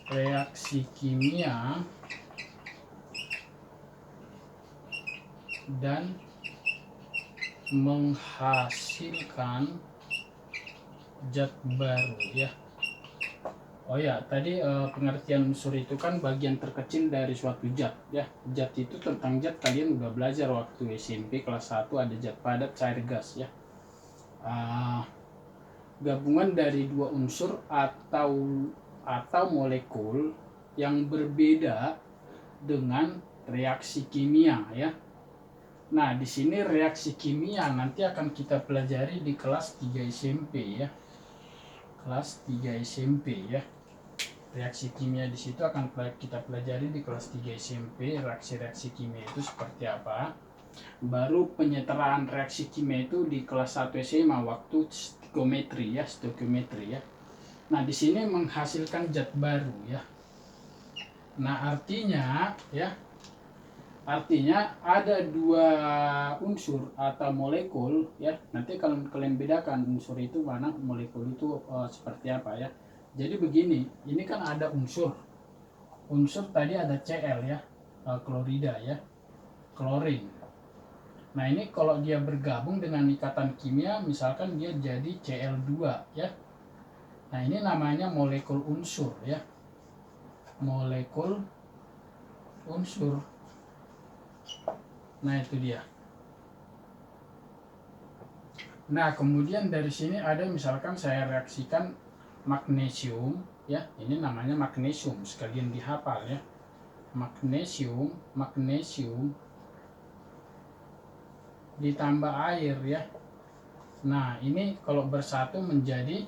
reaksi kimia dan menghasilkan zat baru ya. Oh ya, tadi pengertian unsur itu kan bagian terkecil dari suatu zat ya. Zat itu tentang zat kalian udah belajar waktu SMP kelas 1, ada zat padat, cair, gas ya. Gabungan dari dua unsur atau molekul yang berbeda dengan reaksi kimia ya. Nah, di sini reaksi kimia nanti akan kita pelajari di kelas 3 SMP ya. Kelas 3 SMP ya. Reaksi kimia di situ akan kita pelajari di kelas 3 SMP, reaksi-reaksi kimia itu seperti apa. Baru penyetaraan reaksi kimia itu di kelas 1 SMA waktu stoikiometri ya. Nah, di sini menghasilkan zat baru ya. Nah, artinya ada dua unsur atau molekul ya. Nanti kalau kalian bedakan unsur itu mana, molekul itu seperti apa ya. Jadi begini, ini kan ada unsur tadi ada Cl ya, klorida ya, klorin. Nah, ini kalau dia bergabung dengan ikatan kimia, misalkan dia jadi Cl2 ya. Nah, ini namanya molekul unsur ya, molekul unsur. Nah, itu dia. Nah, kemudian dari sini ada misalkan saya reaksikan magnesium ya, ini namanya magnesium, sekalian dihafal ya. Magnesium ditambah air ya. Nah, ini kalau bersatu menjadi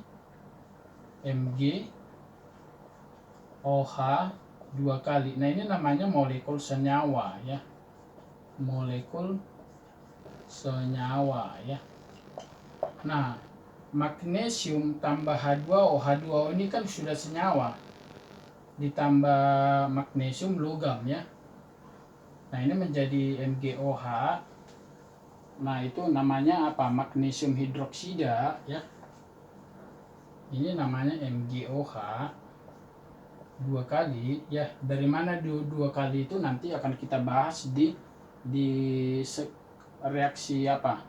MgOH 2 kali. Nah, ini namanya molekul senyawa ya. Molekul senyawa ya. Nah, magnesium tambah H2O ini kan sudah senyawa, ditambah magnesium logam ya. Nah, ini menjadi MgOH. Nah, itu namanya apa? Magnesium hidroksida ya. Ini namanya MgOH 2 kali ya. Dari mana 2 kali itu nanti akan kita bahas di reaksi apa?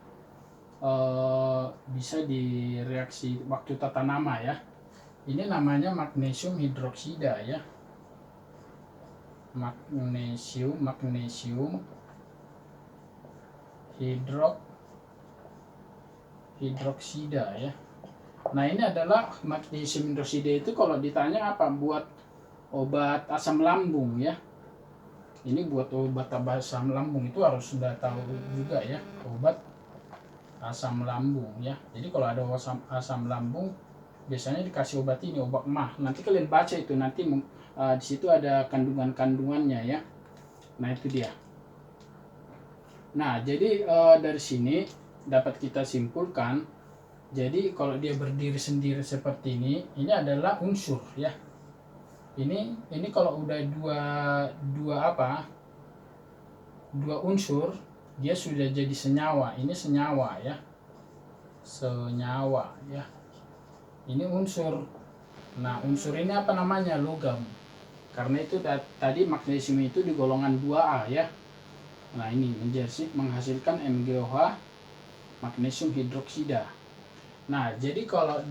Bisa di reaksi waktu tata nama ya. Ini namanya magnesium hidroksida ya. Magnesium hidroksida ya. Nah, ini adalah magnesium hidroksida itu kalau ditanya apa, buat obat asam lambung ya. Ini buat obat asam lambung itu harus sudah tahu juga ya, obat asam lambung ya. Jadi kalau ada asam lambung biasanya dikasih obat ini, obat mah. Nanti kalian baca itu, nanti di situ ada kandungannya ya. Nah, itu dia. Nah, jadi dari sini dapat kita simpulkan, jadi kalau dia berdiri sendiri seperti ini adalah unsur ya. Ini kalau udah dua unsur, dia sudah jadi senyawa. Ini senyawa ya. Senyawa ya. Ini unsur. Nah, unsur ini apa namanya? Logam. Karena itu tadi magnesium itu di golongan 2A ya. Nah, ini menghasilkan MgOH magnesium hidroksida. Nah, jadi kalau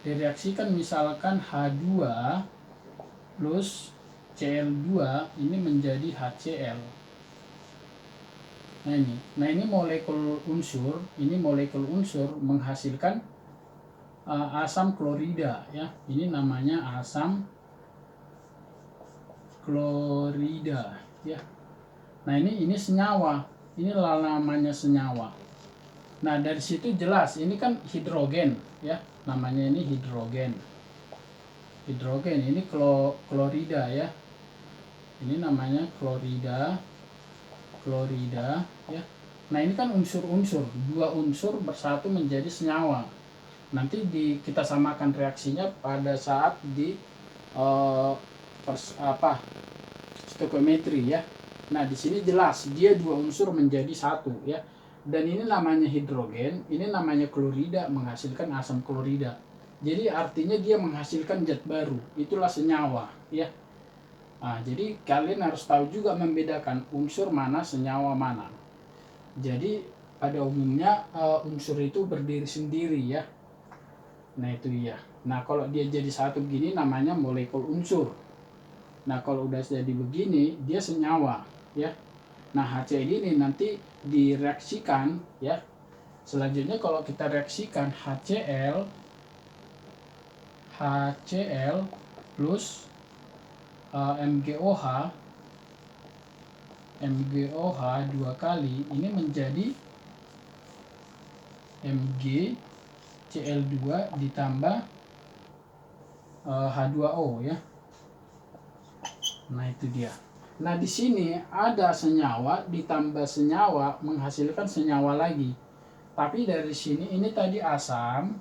direaksikan misalkan H2 plus Cl2 ini menjadi HCl. Nah, ini molekul unsur menghasilkan asam klorida ya. Ini namanya asam klorida ya. Nah, ini senyawa. Ini namanya senyawa. Nah, dari situ jelas ini kan hidrogen ya. Namanya ini hidrogen. Ini klorida ya. Ini namanya klorida ya. Nah, ini kan unsur-unsur, dua unsur bersatu menjadi senyawa. Nanti kita samakan reaksinya pada saat di stoikiometri ya. Nah, di sini jelas dia dua unsur menjadi satu ya. Dan ini namanya hidrogen, ini namanya klorida, menghasilkan asam klorida. Jadi artinya dia menghasilkan zat baru, itulah senyawa ya. Nah, jadi kalian harus tahu juga membedakan unsur mana senyawa mana. Jadi pada umumnya unsur itu berdiri sendiri ya. Nah itu iya. Nah kalau dia jadi satu begini namanya molekul unsur. Nah kalau udah jadi begini dia senyawa ya. Nah HCl ini nanti direaksikan ya. Selanjutnya kalau kita reaksikan HCl plus MgOH dua kali ini menjadi MgCl2 ditambah H2O ya. Nah itu dia. Nah di sini ada senyawa ditambah senyawa menghasilkan senyawa lagi. Tapi dari sini ini tadi asam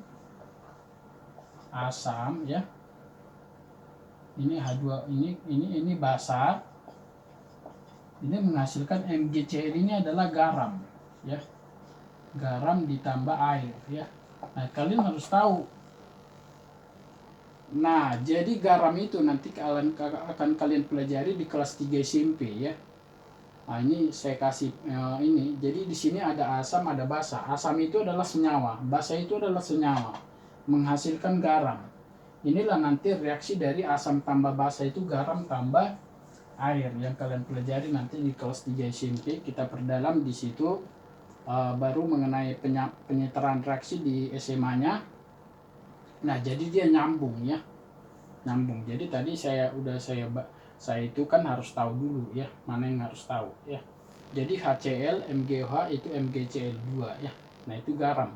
ya. Ini H2 ini basa. Ini menghasilkan MgCl ini adalah garam ya. Garam ditambah air ya. Nah, kalian harus tahu. Nah, jadi garam itu nanti akan kalian pelajari di kelas 3 SMP ya. Nah, ini saya kasih ini. Jadi di sini ada asam, ada basa. Asam itu adalah senyawa, basa itu adalah senyawa menghasilkan garam. Inilah nanti reaksi dari asam tambah basa itu garam tambah air yang kalian pelajari nanti di kelas 3 SMP. Kita perdalam di situ baru mengenai penyetaraan reaksi di SMA-nya. Nah, jadi dia nyambung ya. Nyambung. Jadi tadi saya itu kan harus tahu dulu ya, mana yang harus tahu ya. Jadi HCl, MgOH itu MgCl2 ya. Nah, itu garam.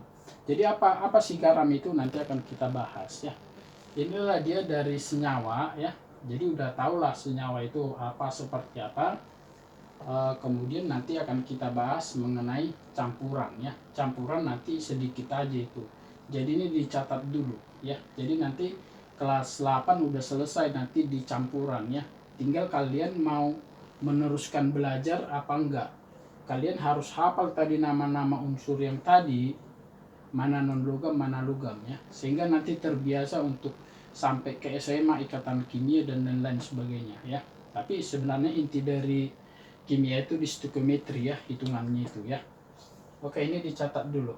Jadi apa sih garam itu nanti akan kita bahas ya. Inilah dia dari senyawa ya. Jadi udah tahulah senyawa itu apa seperti apa. Kemudian nanti akan kita bahas mengenai campuran ya. Campuran nanti sedikit aja itu. Jadi ini dicatat dulu ya. Jadi nanti kelas 8 udah selesai nanti di campuran ya. Tinggal kalian mau meneruskan belajar apa enggak. Kalian harus hafal tadi nama-nama unsur yang tadi, mana non logam, mana logam ya. Sehingga nanti terbiasa untuk sampai ke SMA ikatan kimia dan lain-lain sebagainya ya. Tapi sebenarnya inti dari kimia itu di stoikiometri ya, hitungannya itu ya. Oke, ini dicatat dulu.